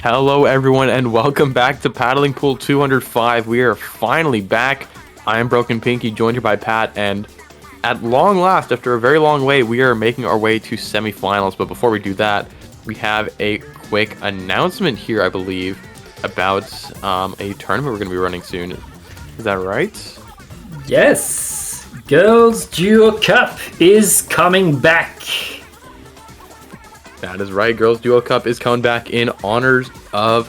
Hello, everyone, and welcome back to Paddling Pool 205. We are finally back. I am Broken Pinky, joined here by Pat, and at long last, after a very long wait, we are making our way to semifinals. But before we do that, we have a quick announcement here, I believe, about a tournament we're going to be running soon. Is that right? Yes, Girls Duo Cup is coming back. That is right. Girls Duo Cup is coming back in honors of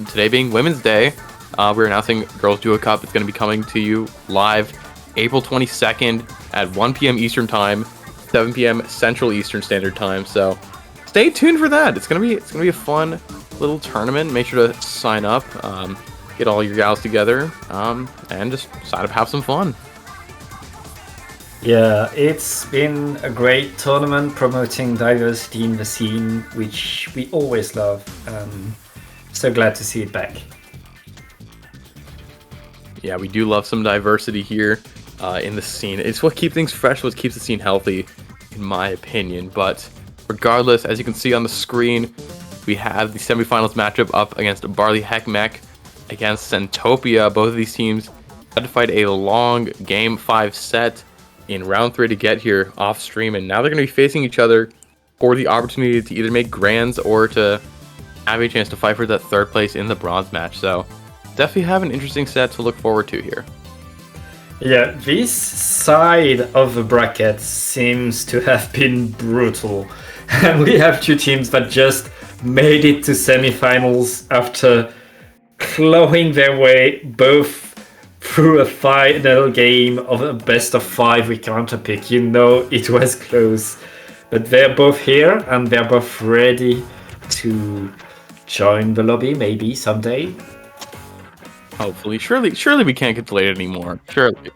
today being Women's Day. We're announcing Girls Duo Cup. It's going to be coming to you live April 22nd at 1 p.m. Eastern Time, 7 p.m. Central Eastern Standard Time. So stay tuned for that. It's gonna be a fun little tournament. Make sure to sign up, get all your gals together, and just sign up, have some fun. Yeah, it's been a great tournament promoting diversity in the scene, which we always love. So glad to see it back. Yeah, we do love some diversity here in the scene. It's what keeps things fresh, what keeps the scene healthy, in my opinion. But regardless, as you can see on the screen, we have the semifinals matchup up against Barli hek mek against Centopia. Both of these teams had to fight a long Game 5 set in round 3 to get here off stream, and now they're going to be facing each other for the opportunity to either make grands or to have a chance to fight for that third place in the bronze match. So definitely have an interesting set to look forward to here. Yeah, this side of the bracket seems to have been brutal. And we have two teams that just made it to semifinals after clawing their way both through a final game of a best of 5 with counterpick. You know it was close. But they're both here and they're both ready to join the lobby maybe someday. Hopefully. Surely we can't get delayed anymore. Surely.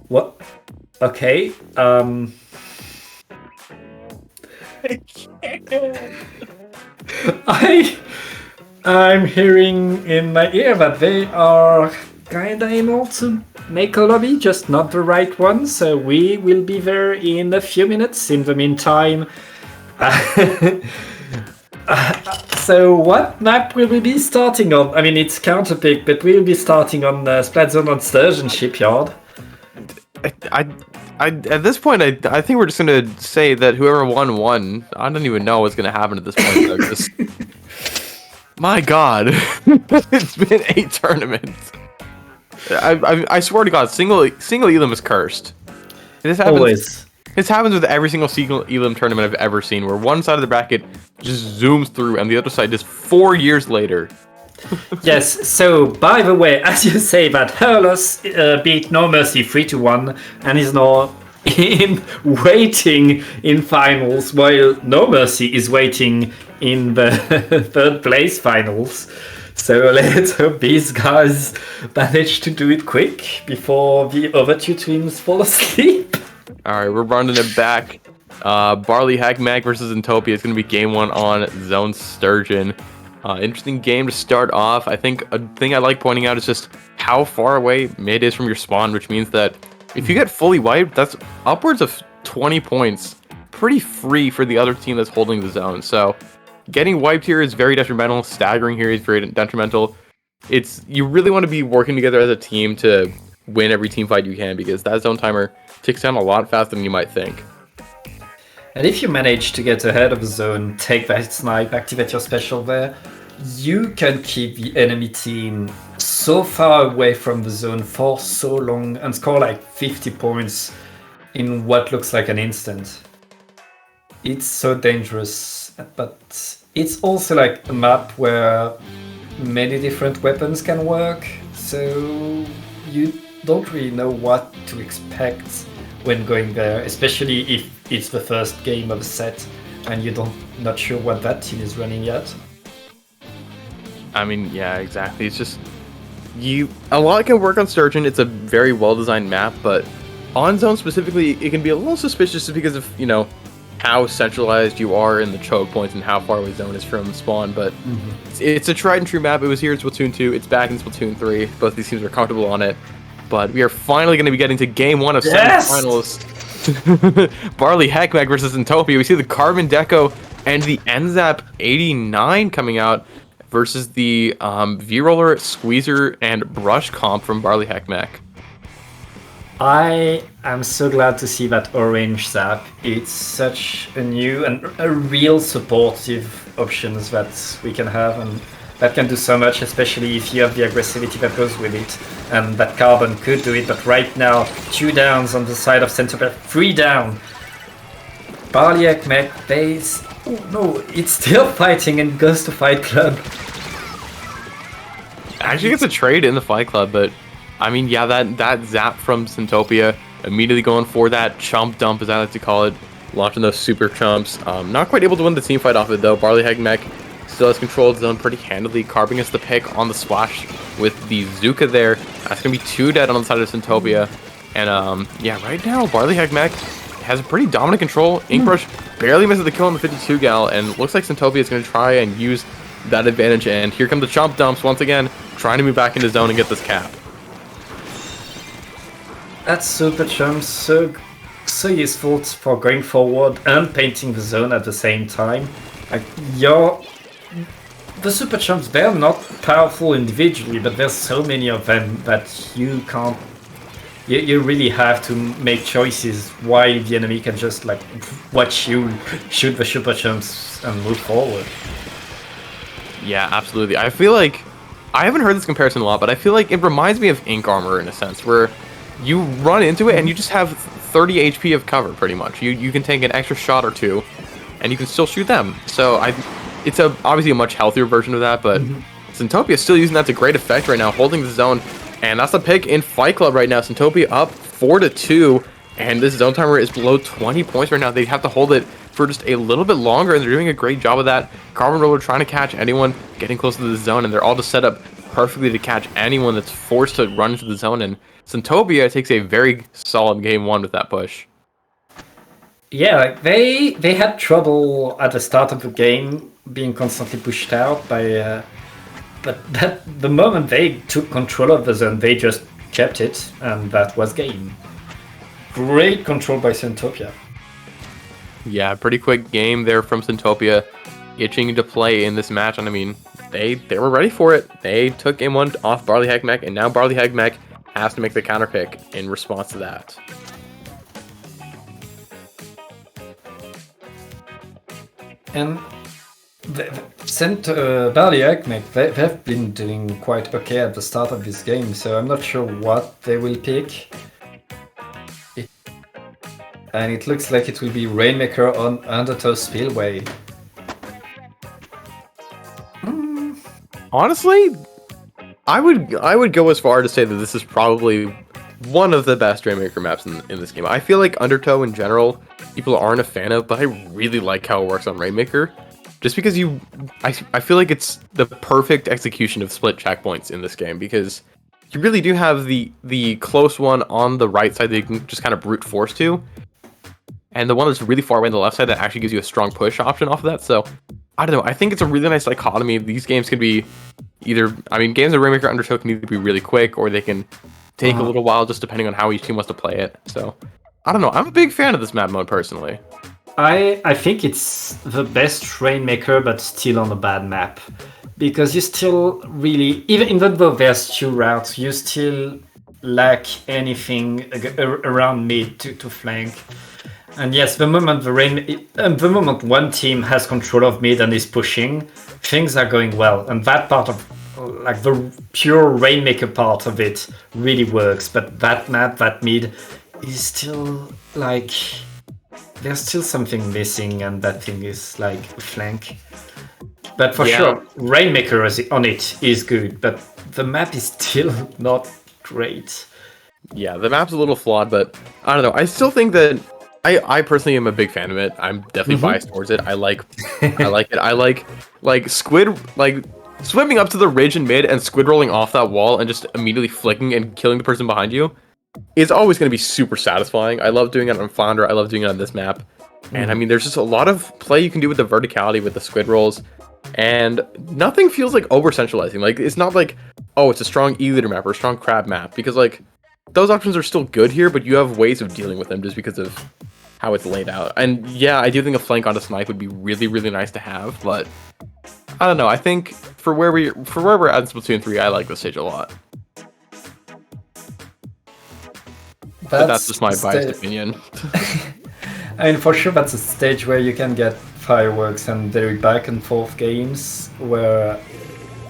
What? Okay. I'm hearing in my ear that they are kinda able to make a lobby, just not the right one. So we will be there in a few minutes. In the meantime, so what map will we be starting on? I mean, it's counterpick, but we'll be starting on Splat Zone on Sturgeon Shipyard. At this point, I think we're just gonna say that whoever won. I don't even know what's gonna happen at this point. Though, just, my God, it's been 8 tournaments. I swear to God, single Elam is cursed. This happens. Always. This happens with every single single Elam tournament I've ever seen, where one side of the bracket just zooms through, and the other side just 4 years later. Yes, so by the way, as you say that Hurlos beat No Mercy 3-1 and is now waiting in finals, while No Mercy is waiting in the third place finals. So let's hope these guys manage to do it quick before the other two teams fall asleep. Alright, we're running it back. Barli hek mek versus Centopia is going to be game 1 on Zone Sturgeon. Interesting game to start off. I think a thing I like pointing out is just how far away mid is from your spawn, which means that if you get fully wiped, that's upwards of 20 points. Pretty free for the other team that's holding the zone. So getting wiped here is very detrimental. Staggering here is very detrimental. You really want to be working together as a team to win every team fight you can, because that zone timer ticks down a lot faster than you might think. And if you manage to get ahead of the zone, take that snipe, activate your special there, you can keep the enemy team so far away from the zone for so long and score like 50 points in what looks like an instant. It's so dangerous, but it's also like a map where many different weapons can work, so you don't really know what to expect when going there, especially if it's the first game of a set and you're not sure what that team is running yet. I mean, yeah, exactly. It's just a lot can work on Sturgeon. It's a very well-designed map, but on zone specifically, it can be a little suspicious because of, how centralized you are in the choke points and how far away zone is from spawn. But it's a tried and true map. It was here in Splatoon 2. It's back in Splatoon 3. Both these teams are comfortable on it. But we are finally going to be getting to game 1 of semifinals. Barli hek mek versus Centopia. We see the Carbon Deco And the NZAP 89 coming out versus the V-Roller, Squeezer, and Brush comp from Barli hek mek. I am so glad to see that orange zap. It's such a new and a real supportive options that we can have, and that can do so much, especially if you have the aggressivity that goes with it. And that carbon could do it, but right now, 2 downs on the side of Centopia, 3 down. Barli hek mek, oh no, it's still fighting and goes to Fight Club. Actually gets a trade in the Fight Club, but I mean, yeah, that zap from Centopia, immediately going for that chump dump, as I like to call it, launching those super chumps. Not quite able to win the team fight off it, though. Barli hek mek still has controlled zone pretty handily, carving us the pick on the splash with the Zuka there. That's going to be 2 dead on the side of Centopia. And, yeah, right now, Barli hek mek has a pretty dominant control. Inkbrush barely misses the kill on the 52 gal, and looks like Centopia is going to try and use that advantage. And here come the chump dumps once again, trying to move back into zone and get this cap. That's super chump, so useful for going forward and painting the zone at the same time. Like the super chumps, they're not powerful individually, but there's so many of them that you can't. You really have to make choices while the enemy can just like watch you shoot the super chumps and move forward. Yeah, absolutely. I feel like I haven't heard this comparison a lot, but I feel like it reminds me of Ink Armor in a sense, where you run into it and you just have 30 HP of cover, pretty much. You can take an extra shot or 2, and you can still shoot them. So it's obviously a much healthier version of that, but Centopia is still using that to great effect right now, holding the zone, and that's the pick in Fight Club right now. Centopia up 4-2, and this zone timer is below 20 points right now. They have to hold it for just a little bit longer, and they're doing a great job of that. Carbon Roller trying to catch anyone getting close to the zone, and they're all just set up perfectly to catch anyone that's forced to run into the zone, and Centopia takes a very solid game 1 with that push. Yeah, like they had trouble at the start of the game being constantly pushed out by, but the moment they took control of the zone, they just kept it, and that was game. Great control by Centopia. Yeah, pretty quick game there from Centopia, itching to play in this match, and I mean, they were ready for it. They took game 1 off Barli hek mek, and now Barli hek mek has to make the counter pick in response to that. And Barli hek mek, they've been doing quite okay at the start of this game, so I'm not sure what they will pick. And it looks like it will be Rainmaker on Undertow Spillway. Honestly, I would go as far to say that this is probably one of the best Rainmaker maps in this game. I feel like Undertow in general, people aren't a fan of, but I really like how it works on Rainmaker. Just because I feel like it's the perfect execution of split checkpoints in this game, because you really do have the close one on the right side that you can just kind of brute force to, and the one that's really far away on the left side that actually gives you a strong push option off of that. So I don't know. I think it's a really nice dichotomy. These games could be either, I mean, games of Rainmaker Undertow can either be really quick or they can take a little while, just depending on how each team wants to play it. So I don't know. I'm a big fan of this map mode personally. I think it's the best Rainmaker, but still on a bad map, because you still really, even though there's 2 routes, you still lack anything around mid to flank. And yes, the moment one team has control of mid and is pushing, things are going well, and that part of, like, the pure Rainmaker part of it really works. But that map, that mid, is still like, there's still something missing, and that thing is like a flank. But for sure, Rainmaker on it is good, but the map is still not great. Yeah, the map's a little flawed, but I don't know. I still think that I personally am a big fan of it. I'm definitely biased towards it. I like it. I like squid, like swimming up to the ridge in mid and squid rolling off that wall and just immediately flicking and killing the person behind you. It's always going to be super satisfying. I love doing it on Flounder. I love doing it on this map. And I mean, there's just a lot of play you can do with the verticality with the squid rolls, and nothing feels like over centralizing. Like, it's not like, oh, it's a strong E-liter map or a strong crab map, because like those options are still good here, but you have ways of dealing with them just because of how it's laid out. And yeah, I do think a flank on a snipe would be really, really nice to have, but I don't know. I think for where we're at in Splatoon 3, I like this stage a lot. But that's just my biased opinion. I mean, for sure, that's a stage where you can get fireworks and very back and forth games, where,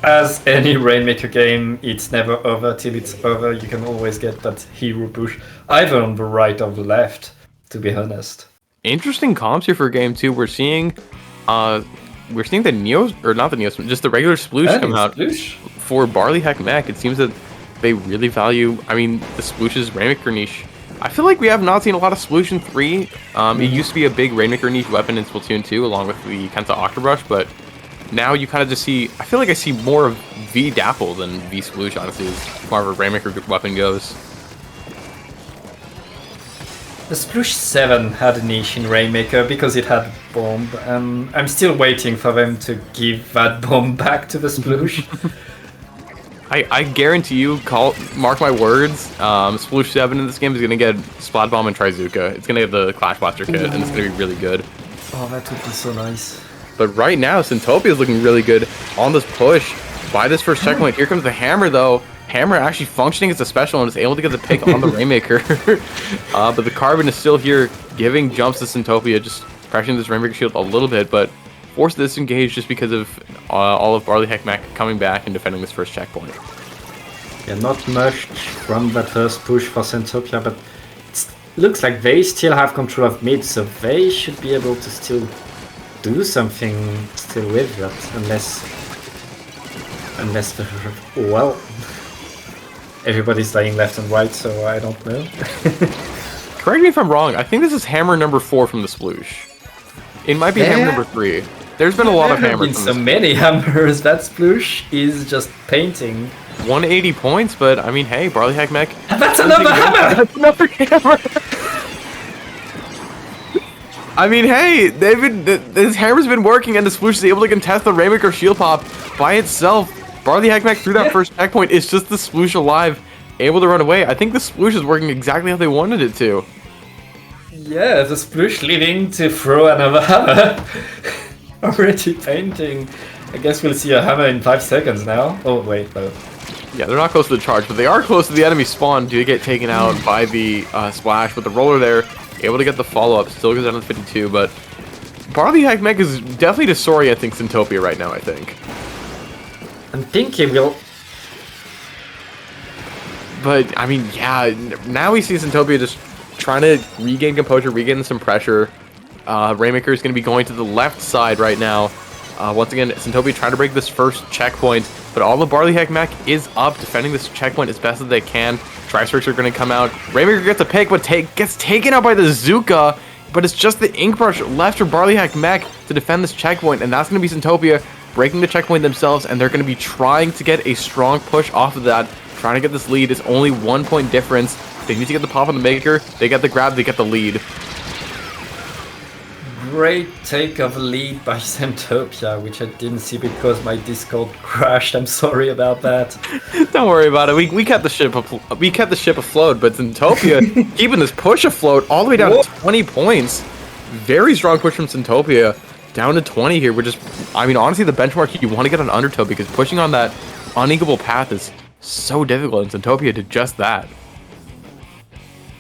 as any Rainmaker game, it's never over till it's over. You can always get that hero push, either on the right or the left, to be honest. Interesting comps here for game 2. We're seeing the Neos, or not the Neos, just the regular Sploosh come out for Barli hek mek. It seems that they really value, I mean, the Sploosh's Rainmaker niche. I feel like we have not seen a lot of Sploosh in 3. It used to be a big Rainmaker niche weapon in Splatoon 2, along with the Kenta Octobrush, but now you kind of just see, I feel like I see more of V Dapple than V Sploosh, honestly, as far as a Rainmaker weapon goes. The Sploosh 7 had a niche in Rainmaker because it had bomb, and I'm still waiting for them to give that bomb back to the Sploosh. I guarantee you, mark my words, Sploosh 7 in this game is going to get Splat Bomb and Trizuka. It's going to get the Clash Blaster kit, and it's going to be really good. Oh, that would be so nice. But right now, Centopia is looking really good on this push. By this first checkpoint, here comes the Hammer, though. Hammer actually functioning as a special and is able to get the pick on the Rainmaker. But the Carbon is still here, giving jumps to Centopia, just pressuring this Rainmaker shield a little bit, but forced to disengage just because of all of Barli hek mek coming back and defending this first checkpoint. Yeah, not much from that first push for Centopia, but it looks like they still have control of mid, so they should be able to still do something still with that, unless well, everybody's lying left and right, so I don't know. Correct me if I'm wrong, I think this is Hammer number 4 from the Sploosh. It might be Hammer number 3. There's been a lot of hammers. There's been so many hammers. That Sploosh is just painting. 180 points, but I mean, hey, Barli hek mek. That's another hammer! That's another hammer! I mean, hey, this hammer's been working, and the Sploosh is able to contest the Rainmaker shield pop by itself. Barli hek mek through that first checkpoint is just the Sploosh alive, able to run away. I think the Sploosh is working exactly how they wanted it to. Yeah, the Sploosh leaving to throw another hammer. Already painting. I guess we'll see a hammer in 5 seconds now. Oh, wait, no. Yeah, they're not close to the charge, but they are close to the enemy spawn to get taken out by the splash. With the roller there, able to get the follow-up. Still goes down to 52, but Barli hek mek is definitely disorienting Centopia right now, I think. I'm thinking we'll... But, I mean, yeah, now we see Centopia just trying to regain composure, regain some pressure. Rainmaker is going to be going to the left side right now. Once again, Centopia trying to break this first checkpoint, but all of Barli hek mek is up, defending this checkpoint as best as they can. Tri-Strikes are going to come out. Rainmaker gets a pick, but gets taken out by the Zuka, but it's just the Ink Brush left for Barli hek mek to defend this checkpoint, and that's going to be Centopia breaking the checkpoint themselves, and they're going to be trying to get a strong push off of that, trying to get this lead. It's only 1 point difference. They need to get the pop on the Maker, they get the grab, they get the lead. Great take of lead by Centopia, which I didn't see because my Discord crashed. I'm sorry about that. Don't worry about it. We kept the ship afloat, but Centopia keeping this push afloat all the way down to 20 points. Very strong push from Centopia down to 20 here. We're just, I mean, honestly, the benchmark you want to get on Undertow because pushing on that unequal path is so difficult, and Centopia did just that.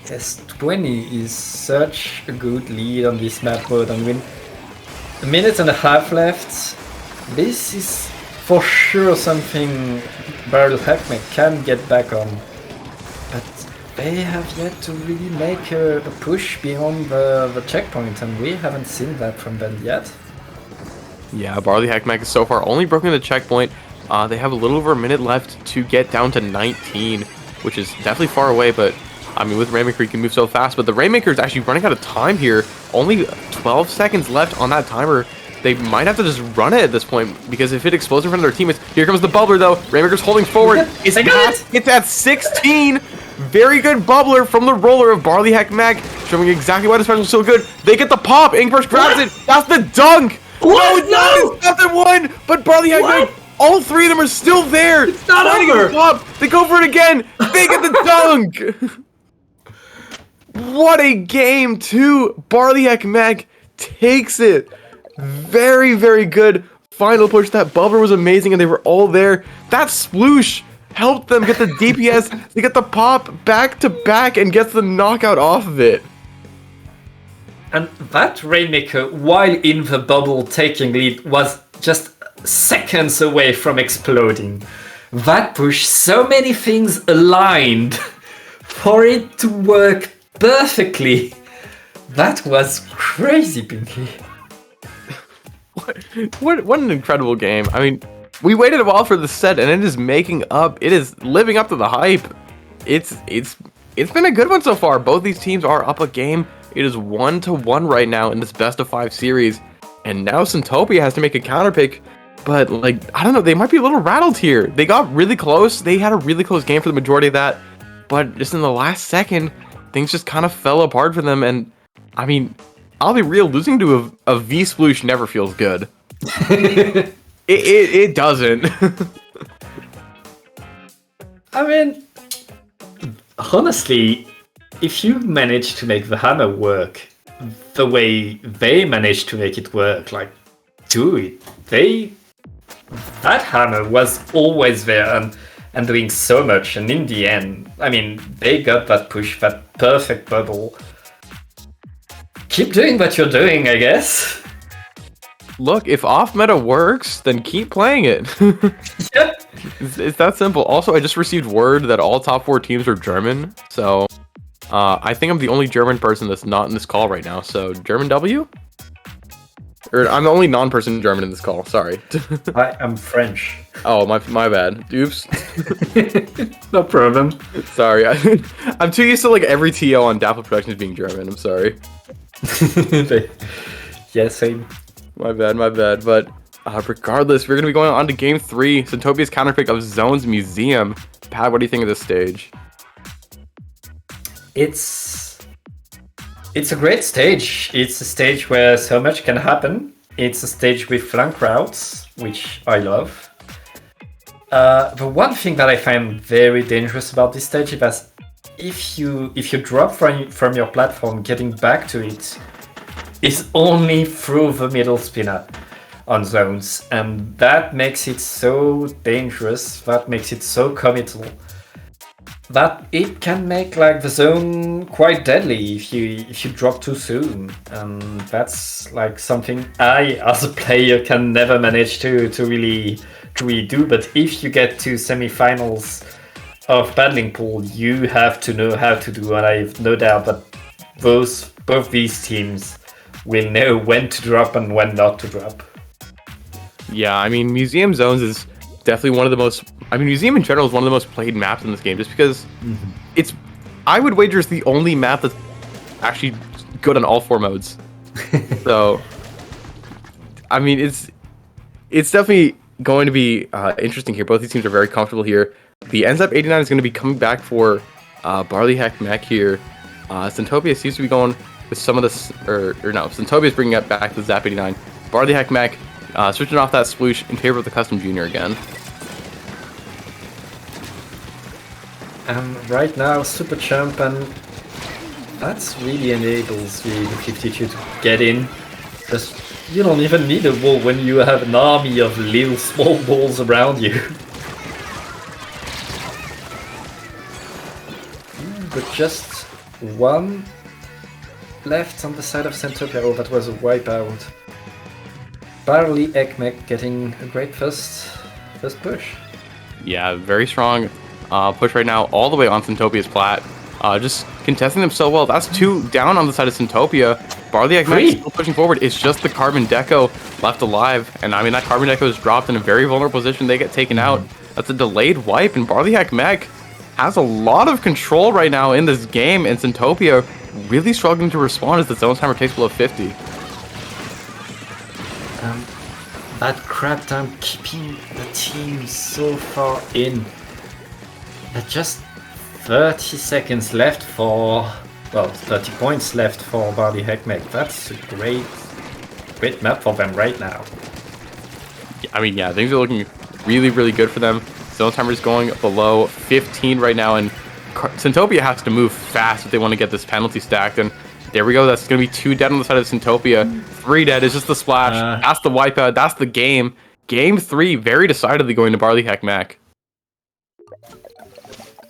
Yes, 20 is such a good lead on this map mode. I mean, a minute and a half left. This is for sure something Barli hek mek can get back on. But they have yet to really make a push beyond the checkpoint, and we haven't seen that from them yet. Yeah, Barli hek mek is so far only broken the checkpoint. They have a little over a minute left to get down to 19, which is definitely far away, but I mean, with Rainmaker, you can move so fast, but the Rainmaker is actually running out of time here. Only 12 seconds left on that timer. They might have to just run it at this point, because if it explodes in front of their teammates... Here comes the Bubbler, though. Rainmaker's holding forward. It's at 16. Very good Bubbler from the roller of Barli hek mek, showing exactly why the special is so good. They get the pop. Inkbrush grabs it. That's the dunk. What? No, it's not the one, but Barli hek mek... All three of them are still there. It's not over. They go for it again. They get the dunk. What a game, too! Barli hek mek takes it. Very, very good final push. That bubbler was amazing, and they were all there. That sploosh helped them get the DPS. They get the pop back to back and gets the knockout off of it. And that Rainmaker, while in the bubble taking lead, was just seconds away from exploding. That push, so many things aligned for it to work perfectly. That was crazy, Pinky. What an incredible game. I mean, we waited a while for the set, and it is making up. It is living up to the hype. It's been a good one so far. Both these teams are up a game. It is 1-1 right now in this best of 5 series, and now Centopia has to make a counter pick. But like, I don't know, they might be a little rattled here. They got really close. They had a really close game for the majority of that, but just in the last second, things just kind of fell apart for them. And I mean, I'll be real, losing to a V sploosh never feels good. it doesn't. I mean, honestly, if you manage to make the hammer work the way they managed to make it work, like, do it. That hammer was always there and doing so much, and in the end, I mean, they got that push, that perfect bubble. Keep doing what you're doing, I guess. Look, if off meta works, then keep playing it. Yeah. It's that simple. Also, I just received word that all top 4 teams are German, so I think I'm the only German person that's not in this call right now. So German W? Or I'm the only non-person German in this call. Sorry. I am French. Oh, my bad. Oops. No problem. Sorry. I'm too used to like every TO on Dapple Productions being German. I'm sorry. Yeah, same. My bad. But regardless, we're going to be going on to Game 3. Centopia's counterpick of Zone's Museum. Pat, what do you think of this stage? It's a great stage. It's a stage where so much can happen. It's a stage with flank routes, which I love. The one thing that I find very dangerous about this stage is that if you drop from your platform, getting back to it is only through the middle spinner on zones, and that makes it so dangerous. That makes it so committal. That it can make like the zone quite deadly if you drop too soon, and that's like something I as a player can never manage to really do. But if you get to semifinals of Battling Pool, you have to know how to do, and I have no doubt that both these teams will know when to drop and when not to drop. Yeah, I mean, Museum Zones is definitely one of the most... I mean, Museum in general is one of the most played maps in this game, just because it's... I would wager it's the only map that's actually good on all 4 modes. So, I mean, it's definitely going to be interesting here. Both these teams are very comfortable here. The NZAP 89 is going to be coming back for Barli hek mek here. Centopia seems to be going with some of this... Or no, Centopia is bringing it back to ZAP 89. Barli hek mek switching off that sploosh in favor of the Custom Junior again. And right now, Super Champ, and that's really enables the 52 to get in. Just, you don't even need a wall when you have an army of little small balls around you. But just one left on the side of Centopia. Oh, that was a wipeout. Barli hek mek getting a great first push. Yeah, very strong push right now, all the way on Centopia's plat. Just contesting them so well. That's 2 down on the side of Centopia. Barli hek mek still pushing forward. It's just the Carbon Deco left alive. And I mean, that Carbon Deco is dropped in a very vulnerable position. They get taken out. That's a delayed wipe, and Barli hek mek has a lot of control right now in this game, and Centopia really struggling to respond as the zone timer takes below 50. That crap time keeping the team so far in. But just 30 seconds left for, well, 30 points left for Barli hek mek. That's a great map for them right now. I mean, yeah, things are looking really, really good for them. Zone timer is going below 15 right now, and Centopia has to move fast if they want to get this penalty stacked. And there we go. That's going to be 2 dead on the side of Centopia. 3 dead is just the splash. That's the wipeout. That's the game. Game 3, very decidedly going to Barli hek mek.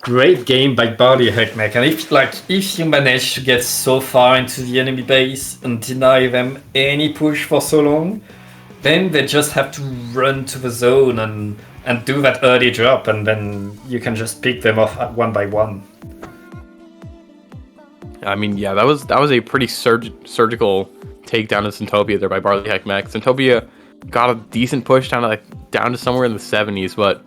Great game by Barli hek mek. And if you manage to get so far into the enemy base and deny them any push for so long, then they just have to run to the zone and do that early drop, and then you can just pick them off one by one. I mean, yeah, that was a pretty surgical takedown of Centopia there by Barli hek mek. Centopia got a decent push down to somewhere in the 70s, but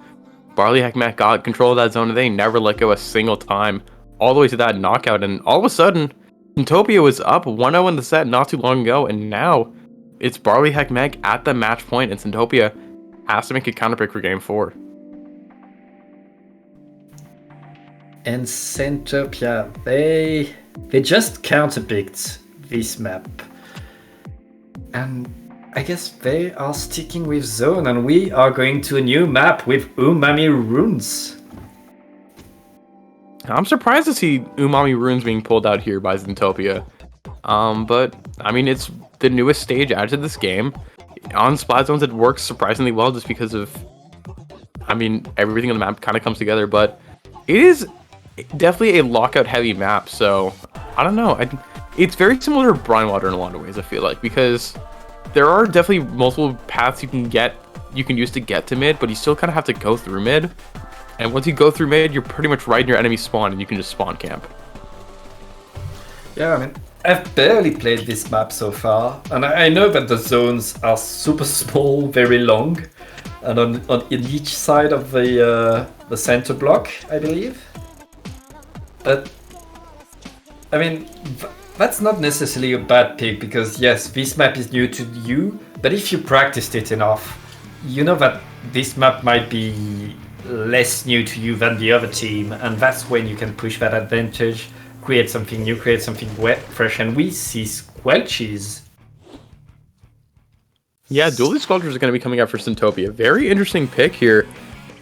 Barli hek mek got control of that zone and they never let go a single time, all the way to that knockout. And all of a sudden, Centopia was up 1-0 in the set not too long ago, and now it's Barli hek mek at the match point, and Centopia has to make a counterpick for game 4. And Centopia, they just counterpicked this map. And I guess they are sticking with zone, and we are going to a new map with Umami Runes. I'm surprised to see Umami Runes being pulled out here by Centopia. But, I mean, it's the newest stage added to this game. On Splat Zones, it works surprisingly well just because of, I mean, everything on the map kind of comes together. But it is definitely a lockout-heavy map, so I don't know. It's very similar to Brinewater in a lot of ways, I feel like, because there are definitely multiple paths you can use to get to mid, but you still kind of have to go through mid. And once you go through mid, you're pretty much right in your enemy spawn, and you can just spawn camp. Yeah, I mean, I've barely played this map so far, and I know that the zones are super small, very long, and on each side of the center block, I believe. But I mean, that's not necessarily a bad pick, because yes, this map is new to you, but if you practiced it enough, you know that this map might be less new to you than the other team, and that's when you can push that advantage, create something new, create something wet, fresh, and we see Squelches. Yeah, Dually Sculptures are going to be coming out for Centopia. Very interesting pick here.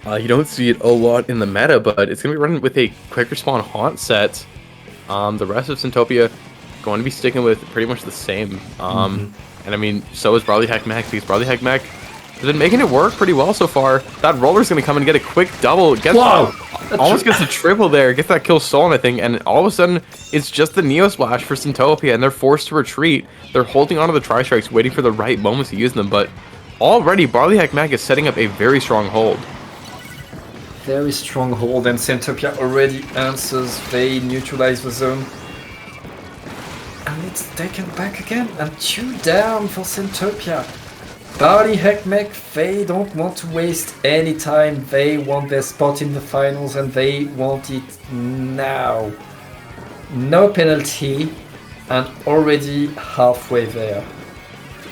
You don't see it a lot in the meta, but it's going to be running with a quick respawn haunt set. The rest of Centopia going to be sticking with pretty much the same. And I mean, so is Barli hek mek, because Barli hek mek has been making it work pretty well so far. That roller's going to come and get a quick double. Almost gets a triple there, gets that kill stolen, I think, and all of a sudden, it's just the Neo Splash for Centopia, and they're forced to retreat. They're holding onto the Tri-Strikes, waiting for the right moments to use them, but already, Barli hek mek is setting up a very strong hold. Very strong hold, and Centopia already answers. They neutralize the zone. And it's taken back again, and 2 down for Centopia. Barli hek mek, they don't want to waste any time. They want their spot in the finals, and they want it now. No penalty, and already halfway there.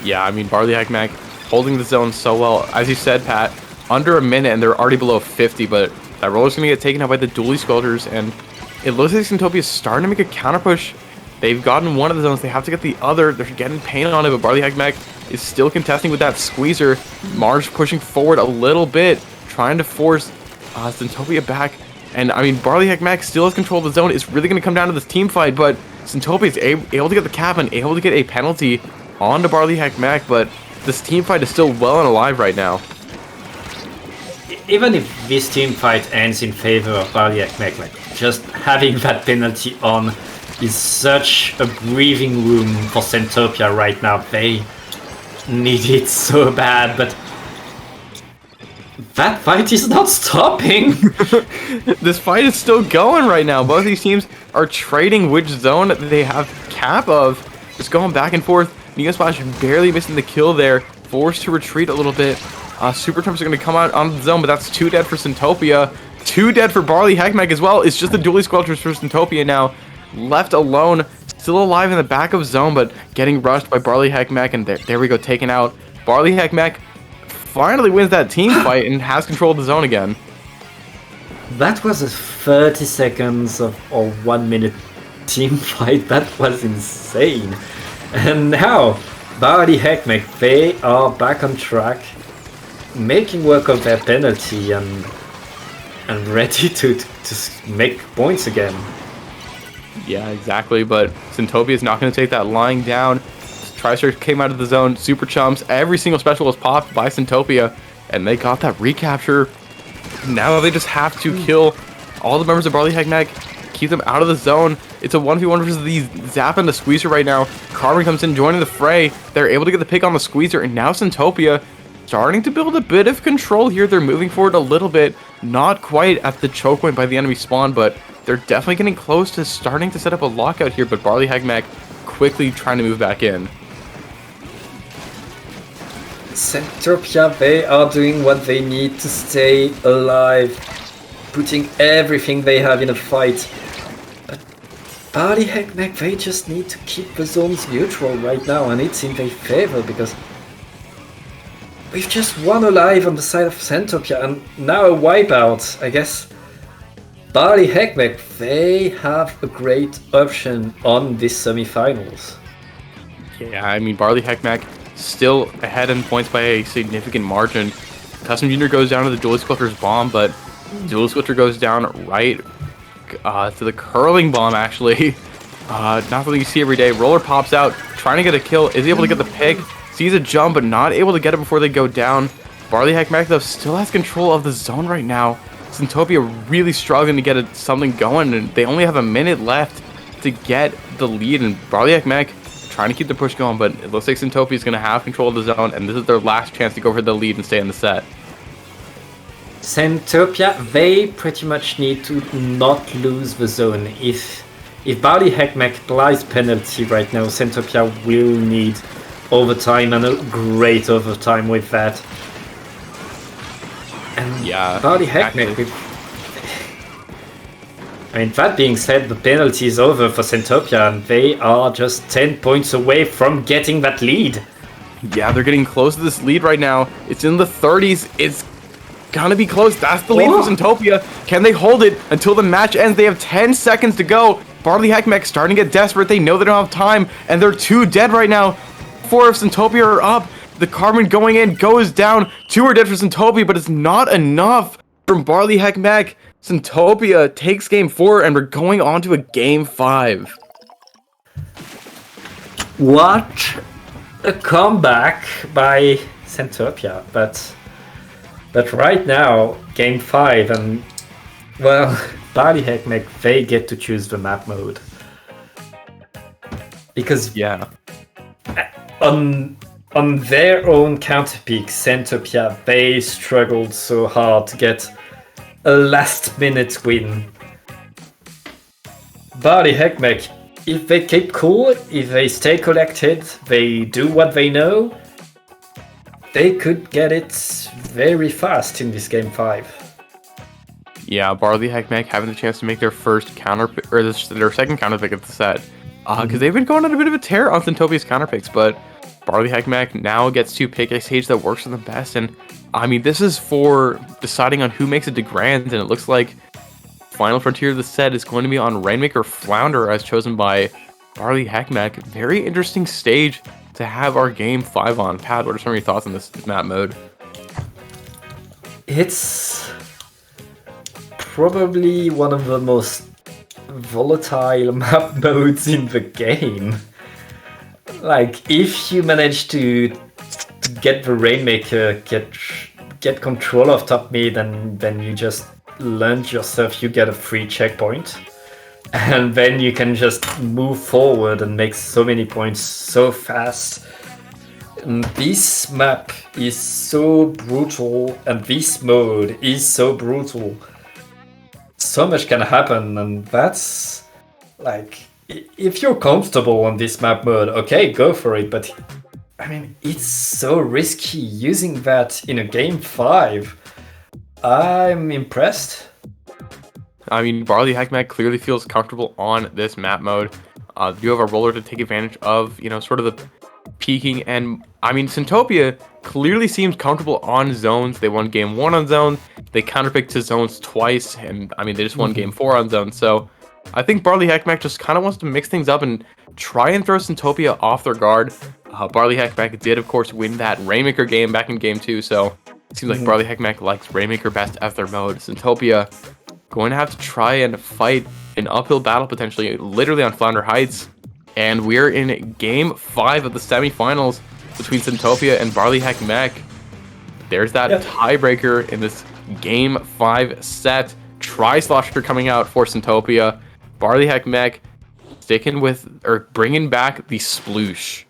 Yeah, I mean, Barli hek mek holding the zone so well. As you said, Pat, under a minute, and they're already below 50, but that roller's going to get taken out by the Dually Sculptors, and it looks like Centopia is starting to make a counter push. They've gotten one of the zones, they have to get the other. They're getting pain on it, but Barli hek mek is still contesting with that squeezer. Marge pushing forward a little bit, trying to force Centopia back. And I mean, Barli hek mek still has control of the zone. It's really going to come down to this team fight, but Centopia is able to get the cap and able to get a penalty onto Barli hek mek, but this team fight is still well and alive right now. Even if this team fight ends in favor of Barli hek mek, like, just having that penalty on is such a breathing room for Centopia right now. They need it so bad, but that fight is not stopping. This fight is still going right now. Both these teams are trading which zone they have cap of. Just going back and forth. Neo Splash barely missing the kill there. Forced to retreat a little bit. Super Trumps are going to come out on the zone, but that's 2 dead for Centopia. 2 dead for Barli hek mek as well. It's just the Dually Sculptures for Centopia now. Left alone. Still alive in the back of zone, but getting rushed by Barli hek mek, and there we go, taken out. Barli hek mek finally wins that team fight and has control of the zone again. That was a 30 seconds or 1 minute team fight. That was insane. And now, Barli hek mek, they are back on track, making work of their penalty, and and ready to make points again. Yeah, exactly. But Centopia is not going to take that lying down. Tri-Strike came out of the zone. Super Chumps. Every single special was popped by Centopia. And they got that recapture. Now they just have to kill all the members of Barli hek mek. Keep them out of the zone. It's a 1v1 versus the Zap and the Squeezer right now. Carmen comes in, joining the fray. They're able to get the pick on the Squeezer. And now Centopia starting to build a bit of control here. They're moving forward a little bit. Not quite at the choke point by the enemy spawn, but they're definitely getting close to starting to set up a lockout here. But Barli hek mek quickly trying to move back in. Centopia, they are doing what they need to stay alive, putting everything they have in a fight. But Barli hek mek, they just need to keep the zones neutral right now, and it's in their favor because we've just won alive on the side of Centopia, and now a wipeout. I guess Barli hek mek, they have a great option on this semifinals. Yeah, I mean, Barli hek mek still ahead in points by a significant margin. Custom Junior goes down to the Duelist Quilter's bomb, but Duelist Quilter goes down right to the curling bomb, actually. Not something you see every day. Roller pops out, trying to get a kill, is able to get the pick, sees a jump, but not able to get it before they go down. Barli hek mek, though, still has control of the zone right now. Centopia really struggling to get something going, and they only have a minute left to get the lead, and Barli hek mek trying to keep the push going, but it looks like Centopia is going to have control of the zone, and this is their last chance to go for the lead and stay in the set. Centopia, they pretty much need to not lose the zone. If Barli hek mek applies penalty right now, Centopia will need overtime, and a great overtime with that. And yeah, Barli hek mek, I mean, that being said, the penalty is over for Centopia, and they are just 10 points away from getting that lead. Yeah, they're getting close to this lead right now. It's in the 30s. It's gonna be close. That's the lead for Centopia. Can they hold it until the match ends? They have 10 seconds to go. Barli hek mek starting to get desperate. They know they don't have time, and they're 2 dead right now. 4 of Centopia are up. The Carmen going in goes down. 2 are dead for Centopia, but it's not enough from Barli hek mek. Centopia takes game 4, and we're going on to a game 5. What a comeback by Centopia, but right now, game 5, and well, Barli hek mek, they get to choose the map mode. Because yeah, on their own counterpick, Centopia, they struggled so hard to get a last-minute win. Barli hek mek, if they keep cool, if they stay collected, they do what they know, they could get it very fast in this game 5. Yeah, Barli hek mek having the chance to make their first counter or their second counter pick of the set, because they've been going on a bit of a tear on Centopia's counter picks, but Barli hek mek now gets to pick a stage that works for them best, and I mean, this is for deciding on who makes it to Grand, and it looks like final frontier of the set is going to be on Rainmaker Flounder, as chosen by Barli hek mek. Very interesting stage to have our game 5 on. Pat, what are some of your thoughts on this map mode? It's probably one of the most volatile map modes in the game. Like, if you manage to get the Rainmaker, get control of top mid, and then you just launch yourself, you get a free checkpoint. And then you can just move forward and make so many points so fast. And this map is so brutal, and this mode is so brutal. So much can happen, and that's like, if you're comfortable on this map mode, okay, go for it, but I mean, it's so risky using that in a game 5. I'm impressed. I mean, Barli hek mek clearly feels comfortable on this map mode. You have a roller to take advantage of, you know, sort of the peaking, and I mean, Centopia clearly seems comfortable on zones. They won game 1 on zones. They counterpicked to zones twice, and I mean, they just won game 4 on zones. So I think Barli hek mek just kind of wants to mix things up and try and throw Centopia off their guard. Barli hek mek did, of course, win that Rainmaker game back in game 2, so Seems like Barli hek mek likes Rainmaker best as their mode. Centopia going to have to try and fight an uphill battle potentially, literally on Flounder Heights. And we're in Game 5 of the semifinals between Centopia and Barli hek mek. There's that tiebreaker in this Game 5 set. Tri-Slosher coming out for Centopia. Barli hek mek sticking with, or bringing back the sploosh.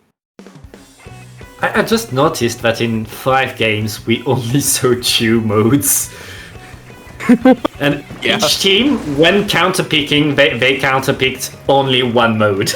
I just noticed that in 5 games we only saw 2 modes. And each team, when counterpicking, they counterpicked only 1 mode.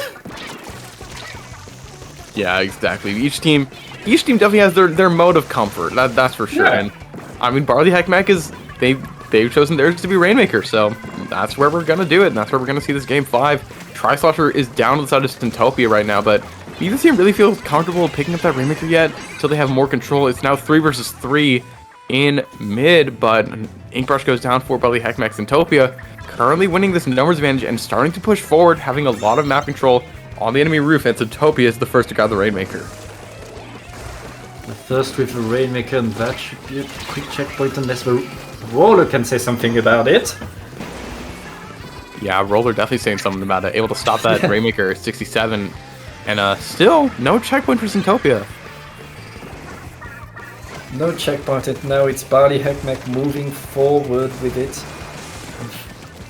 Yeah, exactly. Each team definitely has their mode of comfort. That's for sure. Yeah. And I mean, Barli hek mek is they've chosen theirs to be Rainmaker, so that's where we're gonna do it. And that's where we're gonna see this Game 5. Tri-Slosher is down to the side of Centopia right now, but neither team really feels comfortable picking up that Rainmaker yet until they have more control. It's now 3 versus 3 in mid, but Inkbrush goes down for Barli hek mek. Centopia currently winning this numbers advantage and starting to push forward, having a lot of map control on the enemy roof, and Centopia is the first to grab the Rainmaker. The first with the Rainmaker, and that should be a quick checkpoint unless the Roller can say something about it. Yeah, Roller definitely saying something about it. Able to stop that Rainmaker 67. And still, no checkpoint for Centopia. No checkpoint, and now it's Barli hek mek moving forward with it.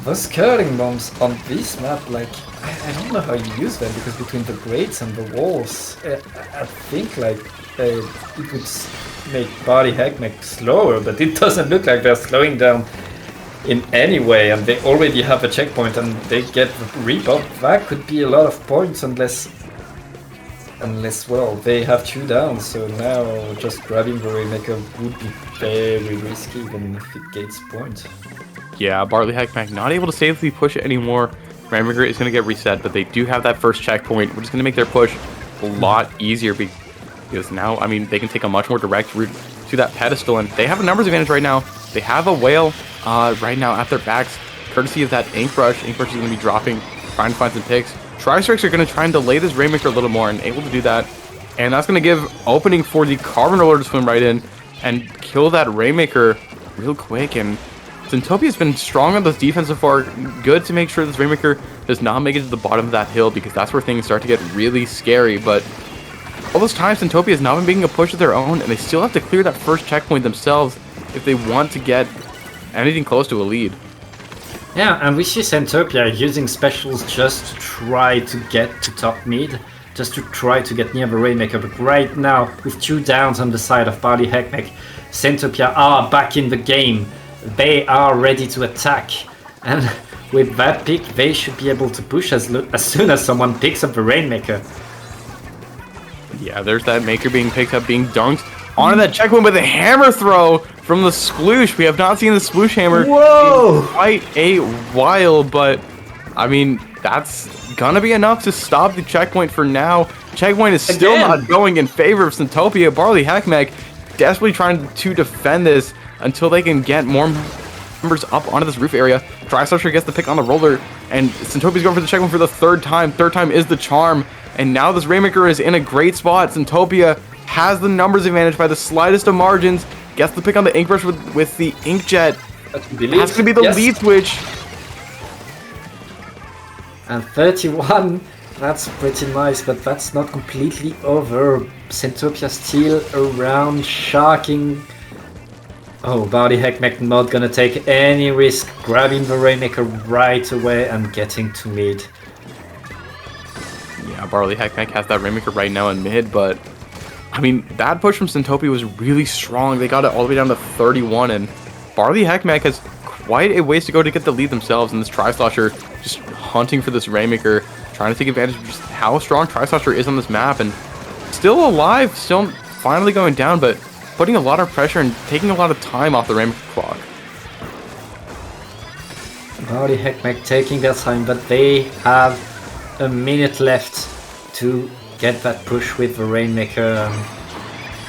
Those curling bombs on this map, like, I don't know how you use them, because between the grates and the walls, I think like it would make Barli hek mek slower, but it doesn't look like they're slowing down in any way, and they already have a checkpoint and they get the rebound. That could be a lot of points unless, well, they have 2 down, so now just grabbing the Rainmaker would be very risky even if it gets points. Yeah, Barli hek mek not able to safely push it anymore. Rainmaker is going to get reset, but they do have that first checkpoint, which is going to make their push a lot easier because now, I mean, they can take a much more direct route to that pedestal, and they have a numbers advantage right now. They have a whale right now at their backs, courtesy of that Inkbrush. Inkbrush is going to be dropping, trying to find some picks. Tri-Strikes are going to try and delay this Rainmaker a little more, and able to do that. And that's going to give opening for the Carbon Roller to swim right in and kill that Rainmaker real quick. And Centopia's been strong on this defense so far. Good to make sure this Rainmaker does not make it to the bottom of that hill, because that's where things start to get really scary. But all those times, Centopia has not been making a push of their own, and they still have to clear that first checkpoint themselves if they want to get anything close to a lead. Yeah, and we see Centopia using specials just to try to get to top mid, just to try to get near the Rainmaker. But right now, with 2 downs on the side of Barli hek mek, Centopia are back in the game. They are ready to attack, and with that pick, they should be able to push as soon as someone picks up the Rainmaker. Yeah, there's that Maker being picked up, being dunked onto that checkpoint with a hammer throw from the Sploosh. We have not seen the Sploosh hammer in quite a while, but I mean, that's gonna be enough to stop the checkpoint for now. Checkpoint is still not going in favor of Centopia. Barli hek mek desperately trying to defend this until they can get more members up onto this roof area. Tri-Slosher gets the pick on the Roller, and Centopia's going for the checkpoint for the 3rd time. 3rd time is the charm, and now this Rainmaker is in a great spot. Centopia has the numbers advantage by the slightest of margins. Gets the pick on the Inkbrush with the Inkjet. That's going to be the lead switch. And 31, that's pretty nice, but that's not completely over. Centopia still around, sharking. Oh, Barli hek mek not gonna take any risk, grabbing the Rainmaker right away and getting to mid. Yeah, Barli hek mek has that Rainmaker right now in mid, but I mean, that push from Centopia was really strong. They got it all the way down to 31, and Barli hek mek has quite a ways to go to get the lead themselves, and this Tri-Slosher just hunting for this Rainmaker, trying to take advantage of just how strong Tri-Slosher is on this map, and still alive, still finally going down, but putting a lot of pressure and taking a lot of time off the Rainmaker clock. Barli hek mek taking their time, but they have a minute left to get that push with the Rainmaker.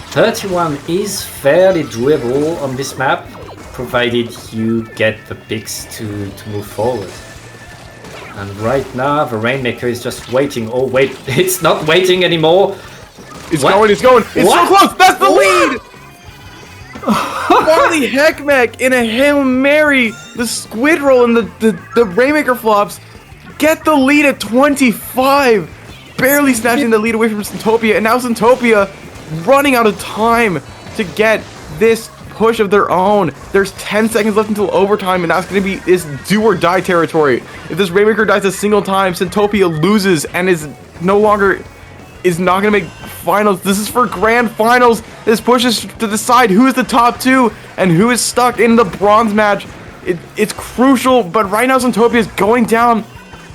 31 is fairly doable on this map, provided you get the picks to move forward. And right now, the Rainmaker is just waiting. Oh wait, it's not waiting anymore. It's going, it's going. It's so close. That's the lead. Barli hek mek in a Hail Mary, the squid roll and the Rainmaker flops get the lead at 25. Barely snatching the lead away from Centopia, and now Centopia running out of time to get this push of their own. There's 10 seconds left until overtime, and that's going to be this do or die territory. If this Rainmaker dies a single time, Centopia loses and is not going to make finals. This is for grand finals. This pushes to decide who is the top 2 and who is stuck in the bronze match. It's crucial, but right now Centopia is going down.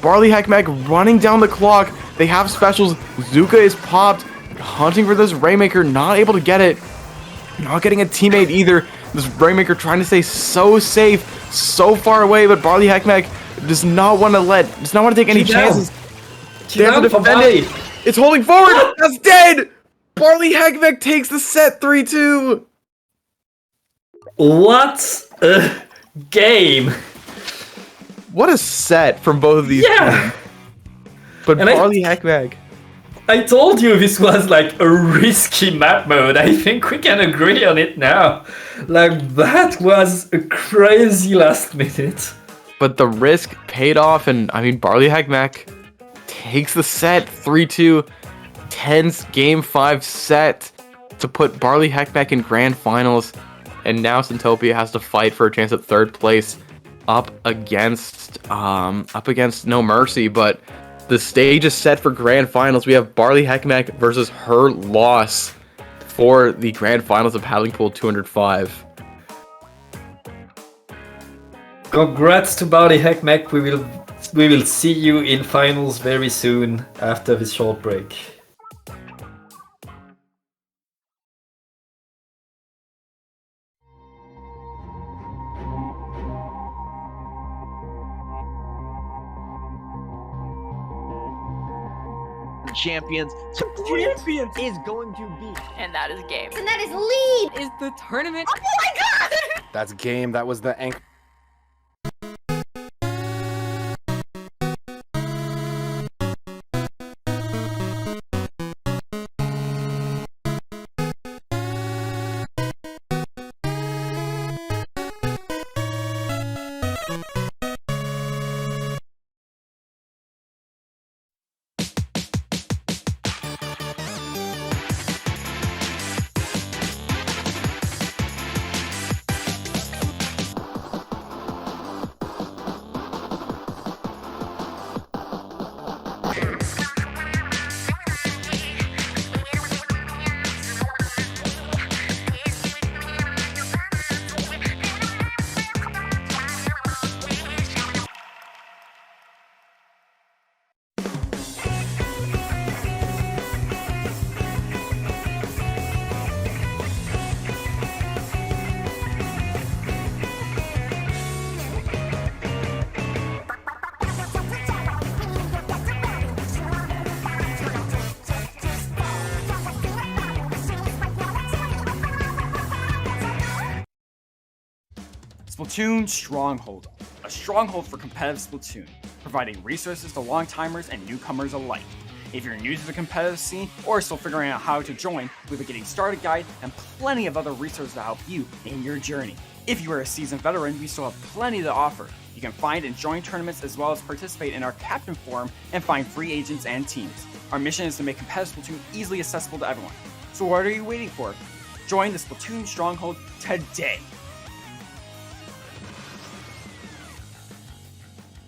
Barli hek mek running down the clock. They have specials. Zuka is popped, hunting for this Rainmaker, not able to get it. Not getting a teammate either. This Rainmaker trying to stay so safe, so far away, but Barli hek mek does not want to take any chances. They have to defend it. It's holding forward. That's dead. Barli hek mek takes the set 3-2. What a game. What a set from both of these teams. But Barli hek mek. I told you this was like a risky map mode. I think we can agree on it now. Like, that was a crazy last minute. But the risk paid off, and I mean, Barli hek mek takes the set 3-2. Tense game 5 set to put Barli hek mek in grand finals. And now Centopia has to fight for a chance at 3rd place up against No Mercy, but the stage is set for grand finals. We have Barli hek mek versus her loss for the grand finals of Paddling Pool 205. Congrats to Barli hek mek. We will see you in finals very soon after this short break. Champions is going to be, and that is game. And that is lead. Is the tournament. Oh my god! That's game. That was the anchor. Splatoon Stronghold, a stronghold for competitive Splatoon, providing resources to long-timers and newcomers alike. If you're new to the competitive scene or still figuring out how to join, we have a Getting Started guide and plenty of other resources to help you in your journey. If you are a seasoned veteran, we still have plenty to offer. You can find and join tournaments as well as participate in our Captain Forum and find free agents and teams. Our mission is to make competitive Splatoon easily accessible to everyone. So what are you waiting for? Join the Splatoon Stronghold today!